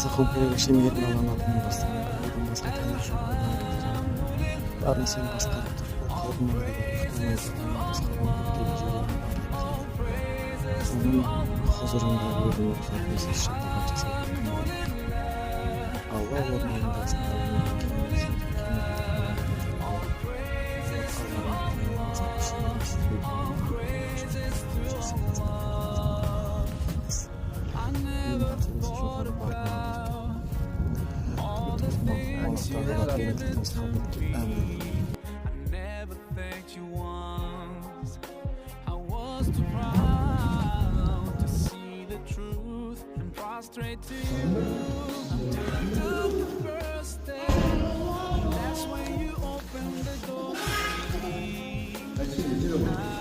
Саху шемер баланатын бастан одан басқа танушы барын сен басқарып тұр қалдым деген ұйықтамай жатқан басқа көптеген жерлердің соның хұзырында өзінің рұқсатынсыз шапағат жасайтын кім бар алла оның ыңғайсында Never thanked you once. I was too proud to see the truth and prostrate to you. Until I took the first step. That's when you opened the door for me.